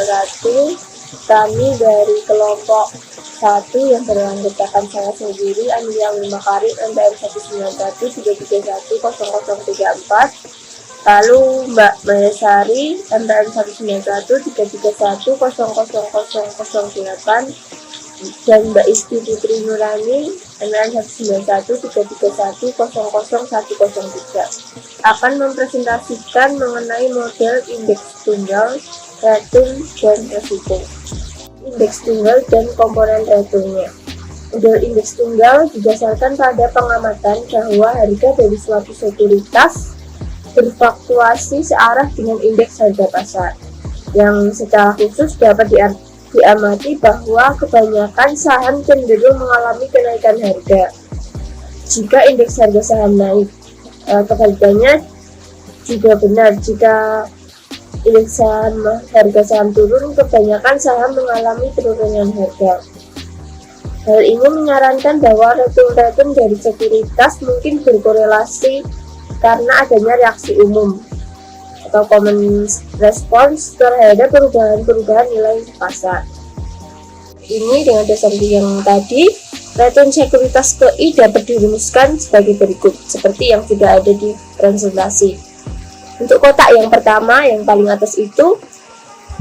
ratu, kami dari kelompok 1 yang beranggotakan saya sendiri, Amelia Makarim, NPM 191-331-0034, lalu Mbak Mayasari, NPM 191-331-00008, dan Mbak Isti Putri Nurani, NPM 191-331-00103, akan mempresentasikan mengenai model indeks tunggal, return, dan resiko. Indeks tunggal dan komponen returnnya. Model indeks tunggal didasarkan pada pengamatan bahwa harga dari suatu sekuritas berfluktuasi searah dengan indeks harga pasar, yang secara khusus dapat diamati bahwa kebanyakan saham cenderung mengalami kenaikan harga jika indeks harga saham naik. Kebalikannya juga benar, jika indeks harga saham turun, kebanyakan saham mengalami penurunan harga. Hal ini menyarankan bahwa return dari sekuritas mungkin berkorelasi karena adanya reaksi umum atau common response terhadap perubahan-perubahan nilai pasar. Ini dengan dasar yang tadi, return sekuritas KI dapat dirumuskan sebagai berikut, seperti yang sudah ada di presentasi. Untuk kotak yang pertama, yang paling atas itu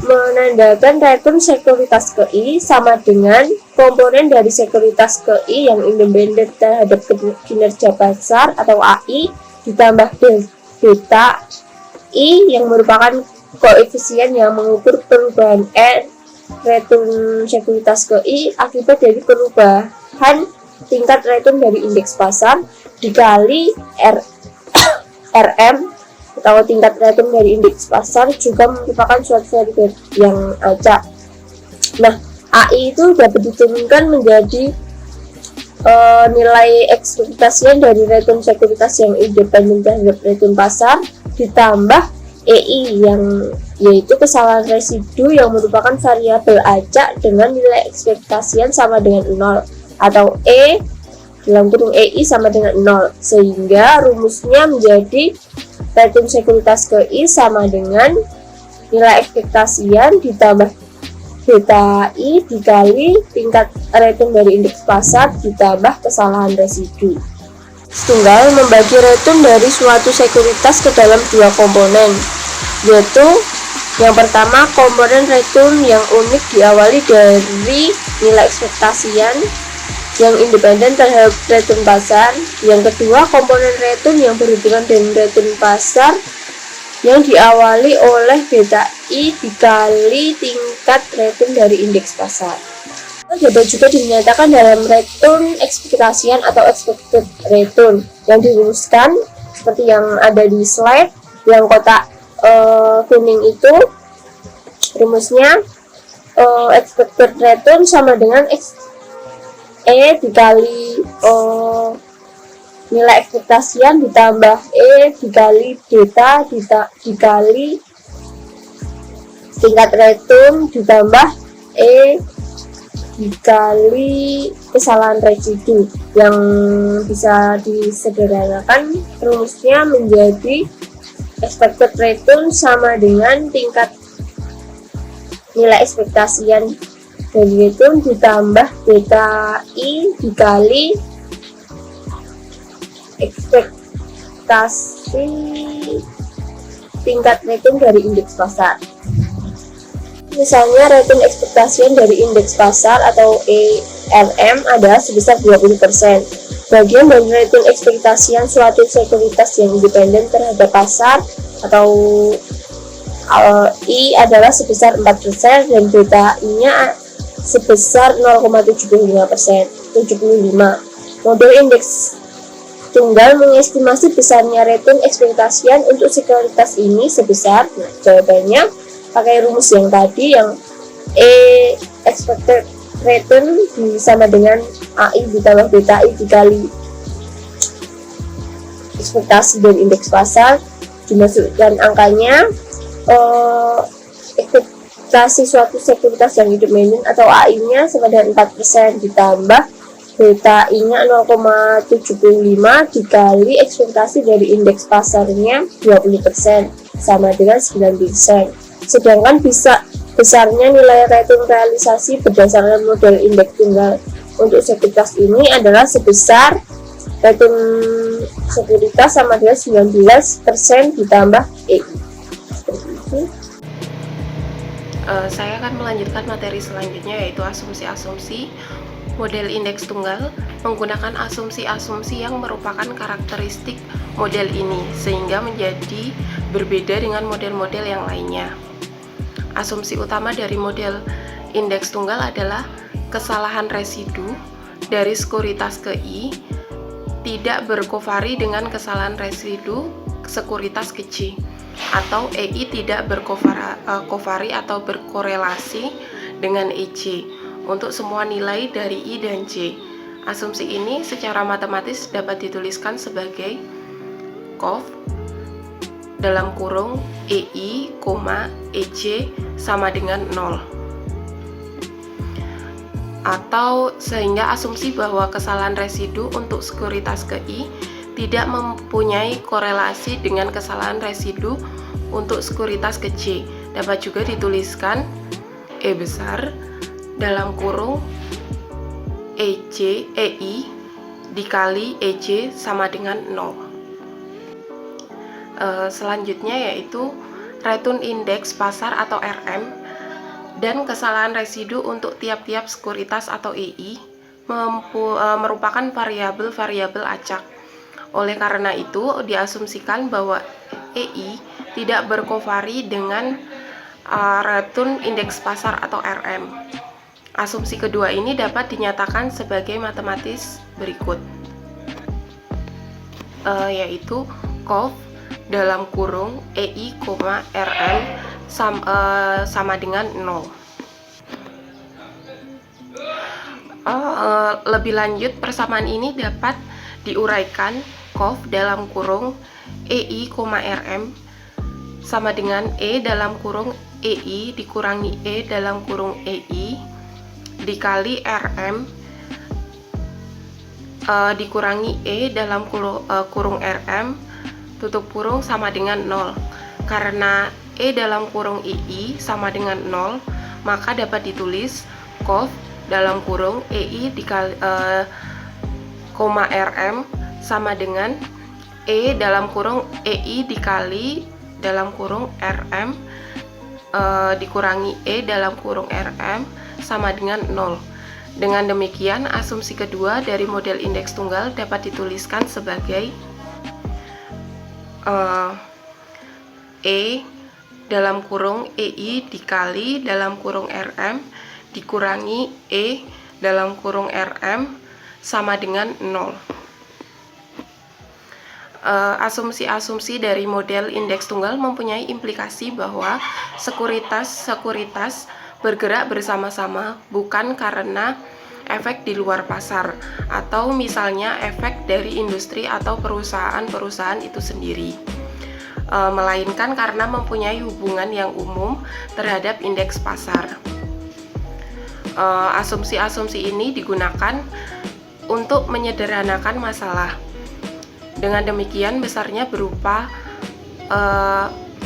menandakan return sekuritas KI sama dengan komponen dari sekuritas KI yang independen terhadap kinerja pasar atau AI ditambah beta I yang merupakan koefisien yang mengukur perubahan return sekuritas KI akibat dari perubahan tingkat return dari indeks pasar dikali RM atau tingkat return dari indeks pasar juga merupakan suatu variabel yang acak. Nah, AI itu dapat diturunkan menjadi nilai ekspektasi dari return sekuritas yang independen terhadap return pasar ditambah EI yang yaitu kesalahan residu yang merupakan variabel acak dengan nilai ekspektasian sama dengan 0 atau E dalam kurung EI sama dengan 0, sehingga rumusnya menjadi return sekuritas KI sama dengan nilai ekspektasian ditambah beta I dikali tingkat return dari indeks pasar ditambah kesalahan residu. Tunggal membagi return dari suatu sekuritas ke dalam dua komponen, yaitu yang pertama komponen return yang unik diawali dari nilai ekspektasian yang independen terhadap return pasar. Yang kedua, komponen return yang berhubungan dengan return pasar yang diawali oleh beta I dikali tingkat return dari indeks pasar. Dapat juga dinyatakan dalam return ekspektasian atau expected return yang dirumuskan seperti yang ada di slide. Yang kotak kuning itu rumusnya expected return sama dengan E dikali nilai ekspektasian ditambah E dikali beta dikali tingkat return ditambah E dikali kesalahan residu, yang bisa disederhanakan rumusnya menjadi expected return sama dengan tingkat nilai ekspektasian dari return ditambah beta I dikali ekspektasi tingkat return dari indeks pasar. Misalnya return ekspektasian dari indeks pasar atau ERM adalah sebesar 20%. Bagian dari return ekspektasian suatu sekuritas yang independen terhadap pasar atau I adalah sebesar 4% dan beta I-nya sebesar 0,75%. Model indeks tunggal mengestimasi besarnya return ekspektasian untuk sekuritas ini sebesar, jawabannya pakai rumus yang tadi, yang E expected return sama dengan AI ditambah beta I dikali ekspektasi dari indeks pasar, dimasukkan angkanya. Ekspektasi suatu sekuritas yang independen atau AI-nya sama dengan 4% ditambah beta I-nya 0,75 dikali ekspektasi dari indeks pasarnya 20% sama dengan 9%. Sedangkan bisa Besarnya nilai return realisasi berdasarkan model indeks tunggal untuk sekuritas ini adalah sebesar return sekuritas sama dengan 19% ditambah EI. Seperti itu. Saya akan melanjutkan materi selanjutnya, yaitu asumsi-asumsi model indeks tunggal menggunakan asumsi-asumsi yang merupakan karakteristik model ini sehingga menjadi berbeda dengan model-model yang lainnya. Asumsi utama dari model indeks tunggal adalah kesalahan residu dari sekuritas ke I tidak berkovari dengan kesalahan residu sekuritas ke C, atau EI tidak berkovari atau berkorelasi dengan EC untuk semua nilai dari I dan J. Asumsi ini secara matematis dapat dituliskan sebagai COV dalam kurung EI, EJ sama dengan 0. Atau sehingga asumsi bahwa kesalahan residu untuk sekuritas ke I tidak mempunyai korelasi dengan kesalahan residu untuk sekuritas ke C dapat juga dituliskan E besar dalam kurung EI dikali EJ sama dengan 0. Selanjutnya yaitu return index pasar atau RM dan kesalahan residu untuk tiap-tiap sekuritas atau EI merupakan variabel-variabel acak. Oleh karena itu diasumsikan bahwa EI tidak berkovari dengan return indeks pasar atau RM. Asumsi kedua ini dapat dinyatakan sebagai matematis berikut, yaitu COV dalam kurung EI, RM sama dengan 0. Lebih lanjut, persamaan ini dapat diuraikan. COV dalam kurung EI, RM sama dengan E dalam kurung EI dikurangi E dalam kurung EI dikali RM dikurangi E dalam kurung RM tutup kurung sama dengan 0. Karena E dalam kurung EI sama dengan 0, maka dapat ditulis COV dalam kurung EI dikali RM sama dengan E dalam kurung EI dikali dalam kurung RM dikurangi E dalam kurung RM sama dengan 0. Dengan demikian, asumsi kedua dari model indeks tunggal dapat dituliskan sebagai E dalam kurung EI dikali dalam kurung RM dikurangi E dalam kurung RM sama dengan 0. Asumsi-asumsi dari model indeks tunggal mempunyai implikasi bahwa sekuritas bergerak bersama-sama bukan karena efek di luar pasar atau misalnya efek dari industri atau perusahaan-perusahaan itu sendiri, melainkan karena mempunyai hubungan yang umum terhadap indeks pasar. Asumsi-asumsi ini digunakan untuk menyederhanakan masalah. Dengan demikian besarnya berupa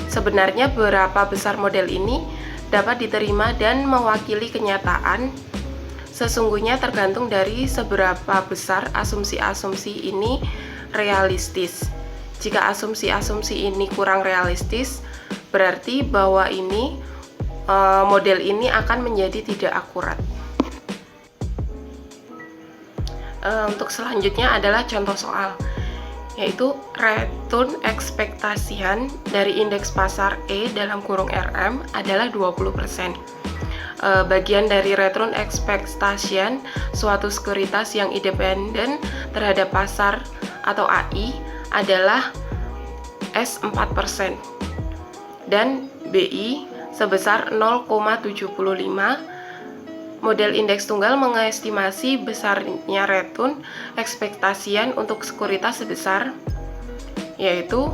sebenarnya berapa besar model ini dapat diterima dan mewakili kenyataan sesungguhnya tergantung dari seberapa besar asumsi-asumsi ini realistis. Jika asumsi-asumsi ini kurang realistis, berarti bahwa model ini akan menjadi tidak akurat. Untuk selanjutnya adalah contoh soal, yaitu return ekspektasian dari indeks pasar E dalam kurung RM adalah 20%. Bagian dari return expectation suatu sekuritas yang independen terhadap pasar atau AI adalah S4% dan BI sebesar 0,75. Model indeks tunggal mengestimasi besarnya return ekspektasian untuk sekuritas sebesar, yaitu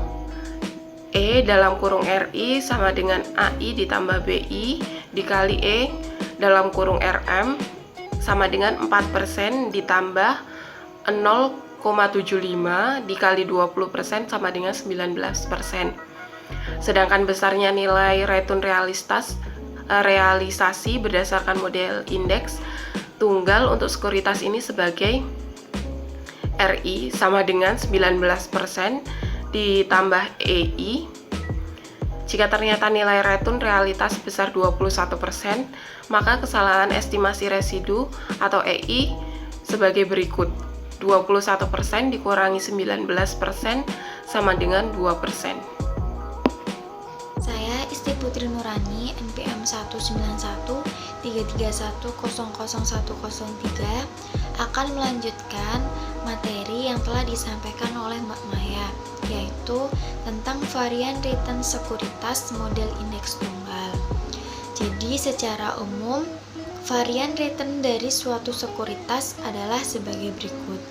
E dalam kurung RI sama dengan AI ditambah BI dikali E dalam kurung RM sama dengan 4% ditambah 0,75 dikali 20% sama dengan 19%. Sedangkan besarnya nilai return realisasi berdasarkan model indeks tunggal untuk sekuritas ini sebagai RI sama dengan 19% ditambah EI. Jika ternyata nilai return realitas sebesar 21%, maka kesalahan estimasi residu atau EI sebagai berikut. 21% dikurangi 19% sama dengan 2%. Saya Isti Putri Nurani, NPM 19133100103, akan melanjutkan materi yang telah disampaikan oleh Mbak Maya, yaitu tentang varian return sekuritas model indeks tunggal. Jadi secara umum, varian return dari suatu sekuritas adalah sebagai berikut.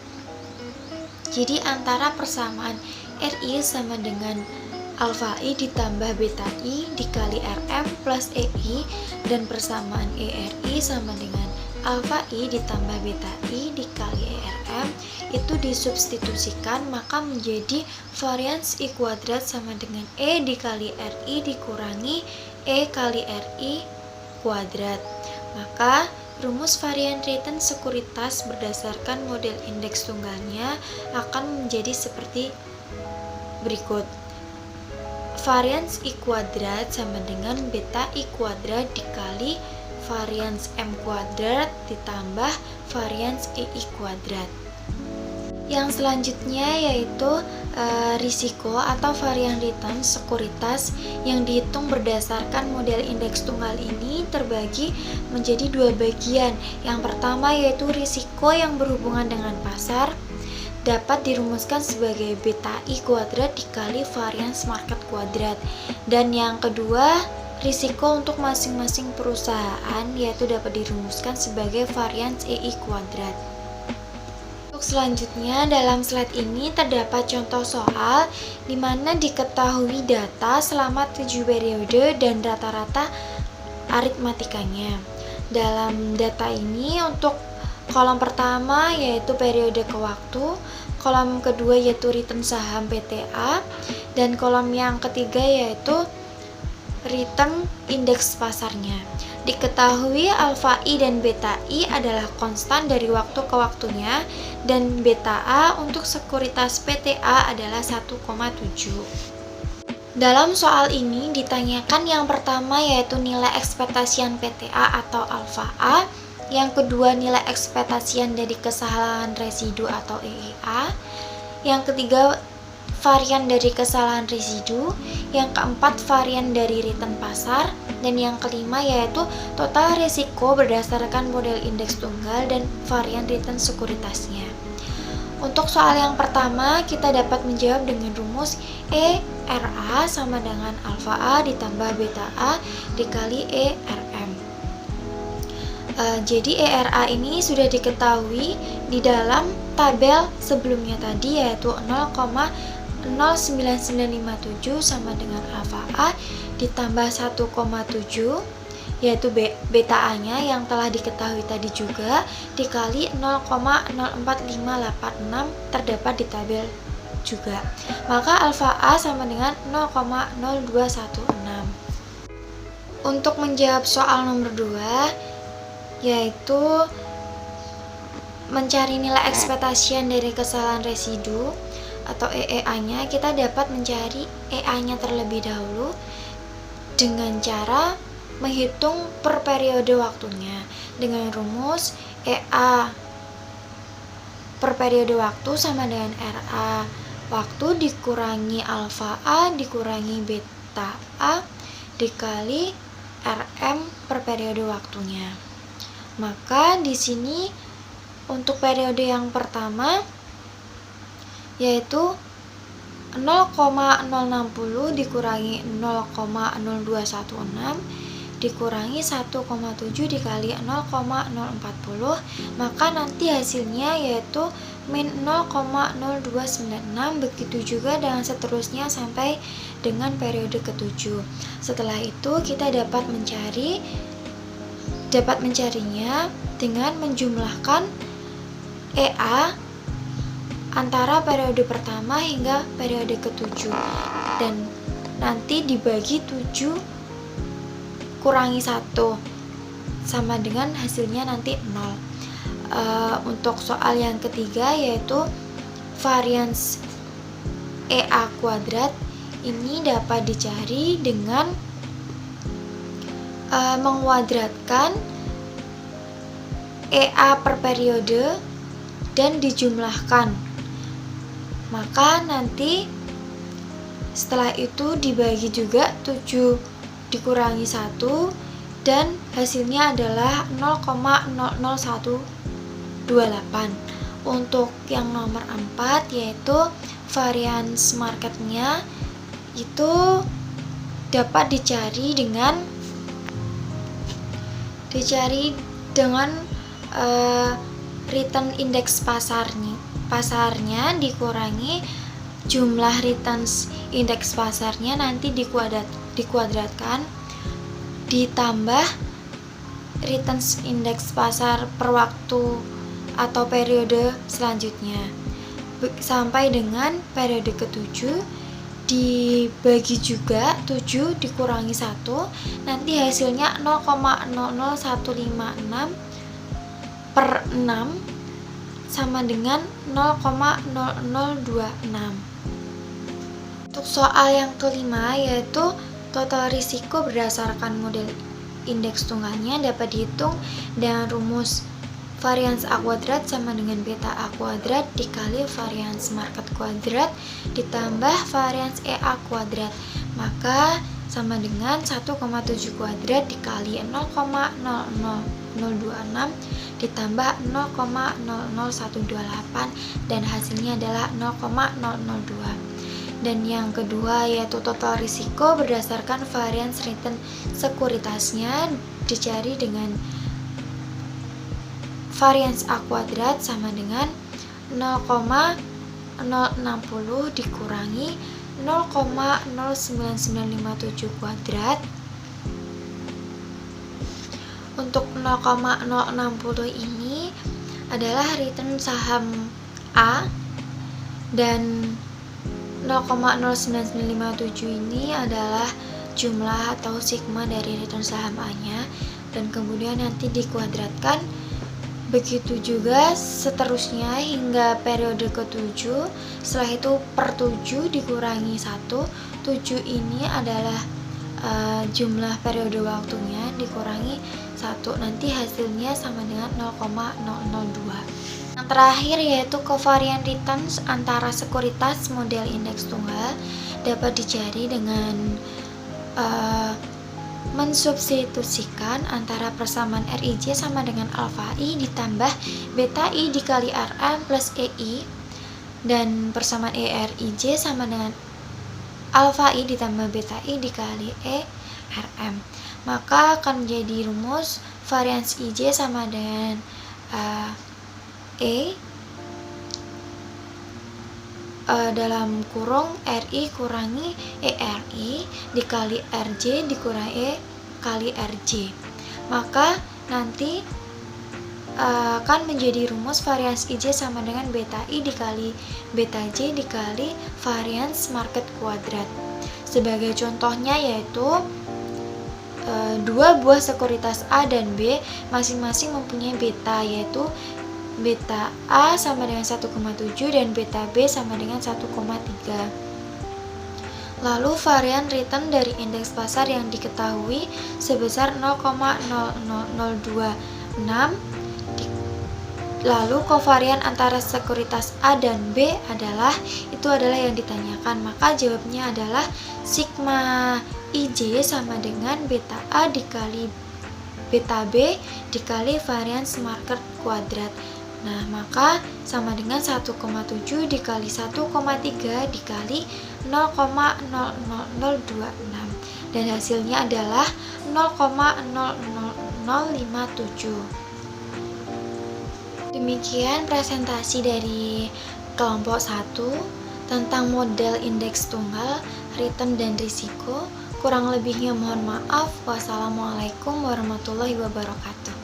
Jadi antara persamaan RI sama dengan alfa I ditambah beta I dikali RM plus EI, dan persamaan ERI sama dengan alfa I ditambah beta I dikali ERM itu disubstitusikan, maka menjadi varians I kuadrat sama dengan E dikali RI dikurangi E kali RI kuadrat. Maka rumus varian return sekuritas berdasarkan model indeks tunggalnya akan menjadi seperti berikut. Varians I kuadrat sama dengan beta I kuadrat dikali varians M kuadrat ditambah varians EI kuadrat. Yang selanjutnya yaitu risiko atau varian return sekuritas yang dihitung berdasarkan model indeks tunggal ini terbagi menjadi dua bagian. Yang pertama yaitu risiko yang berhubungan dengan pasar, dapat dirumuskan sebagai beta I kuadrat dikali varians market kuadrat. Dan yang kedua, risiko untuk masing-masing perusahaan yaitu dapat dirumuskan sebagai varians EI kuadrat. Untuk selanjutnya, dalam slide ini terdapat contoh soal di mana diketahui data selama 7 periode dan rata-rata aritmatikanya. Dalam data ini untuk kolom pertama yaitu periode ke waktu, kolom kedua yaitu return saham PTA, dan kolom yang ketiga yaitu return indeks pasarnya. Diketahui alfa I dan beta I adalah konstan dari waktu ke waktunya, dan beta A untuk sekuritas PTA adalah 1,7. Dalam soal ini ditanyakan yang pertama yaitu nilai ekspektasian PTA atau alfa A, yang kedua nilai ekspektasian dari kesalahan residu atau EEA, yang ketiga varian dari kesalahan residu, yang keempat varian dari return pasar, dan yang kelima yaitu total risiko berdasarkan model indeks tunggal dan varian return sekuritasnya. Untuk soal yang pertama kita dapat menjawab dengan rumus ERA sama dengan alfa A ditambah beta A dikali ERM. Jadi ERA ini sudah diketahui di dalam tabel sebelumnya tadi, yaitu 0,09957 sama dengan alfa A ditambah 1,7 yaitu beta A nya yang telah diketahui tadi juga dikali 0,04586 terdapat di tabel juga. Maka alfa A sama dengan 0,0216. Untuk menjawab soal nomor 2 yaitu mencari nilai ekspektasian dari kesalahan residu atau EEA-nya, kita dapat mencari EA-nya terlebih dahulu dengan cara menghitung per periode waktunya dengan rumus EA per periode waktu sama dengan RA waktu dikurangi alfa A dikurangi beta A dikali RM per periode waktunya. Maka di sini untuk periode yang pertama yaitu 0,060 dikurangi 0,0216 dikurangi 1,7 dikali 0,040, maka nanti hasilnya yaitu min 0,0296. Begitu juga dengan seterusnya sampai dengan periode ke-7. Setelah itu kita dapat mencarinya dengan menjumlahkan EA antara periode pertama hingga periode ke-7 dan nanti dibagi 7 dikurangi 1 sama dengan hasilnya nanti 0. Untuk soal yang ketiga yaitu varians EA kuadrat, ini dapat dicari dengan menguadratkan EA per periode dan dijumlahkan. Maka nanti setelah itu dibagi juga 7 dikurangi 1 dan hasilnya adalah 0,00128. Untuk yang nomor 4 yaitu varians marketnya itu dapat dicari dengan return indeks pasarnya dikurangi jumlah returns indeks pasarnya nanti dikuadratkan ditambah returns indeks pasar per waktu atau periode selanjutnya sampai dengan periode ke-7 dibagi juga 7 dikurangi 1 nanti hasilnya 0,00156 per 6 sama dengan 0,0026. Untuk soal yang kelima yaitu total risiko berdasarkan model indeks tunggalnya dapat dihitung dengan rumus varians A kuadrat sama dengan beta A kuadrat dikali varians market kuadrat ditambah varians EA kuadrat, maka sama dengan 1,7 kuadrat dikali 0,00026 ditambah 0,00128 dan hasilnya adalah 0,002. Dan yang kedua yaitu total risiko berdasarkan varians return sekuritasnya dicari dengan varians A kuadrat sama dengan 0,060 dikurangi 0,09957 kuadrat. Untuk 0,060 ini adalah return saham A dan 0,09957 ini adalah jumlah atau sigma dari return saham A-nya dan kemudian nanti dikuadratkan. Begitu juga seterusnya hingga periode ke-7. Setelah itu per 7 dikurangi 1. 7 ini adalah jumlah periode waktunya dikurangi 1. Nanti hasilnya sama dengan 0,002. Yang terakhir yaitu covariant returns antara sekuritas model indeks tunggal dapat dicari dengan mensubstitusikan antara persamaan RIJ sama dengan alfa I ditambah beta I dikali RM plus EI dan persamaan ERIJ sama dengan alfa I ditambah beta I dikali ERM. Maka akan menjadi rumus varians IJ sama dengan dalam kurung RI kurangi ERI dikali RJ dikurangi E kali RJ. Maka nanti akan menjadi rumus varians IJ sama dengan beta I dikali beta J dikali varians market kuadrat. Sebagai contohnya yaitu dua buah sekuritas A dan B masing-masing mempunyai beta yaitu beta A sama dengan 1,7 dan beta B sama dengan 1,3. Lalu varian return dari indeks pasar yang diketahui sebesar 0,00026. Lalu kovarian antara sekuritas A dan B adalah yang ditanyakan. Maka jawabnya adalah sigma IJ sama dengan beta A dikali beta B dikali varians market kuadrat. Nah, maka sama dengan 1,7 dikali 1,3 dikali 0,00026 dan hasilnya adalah 0,00057. Demikian presentasi dari kelompok 1 tentang model indeks tunggal, return dan risiko. Kurang lebihnya mohon maaf. Wassalamualaikum warahmatullahi wabarakatuh.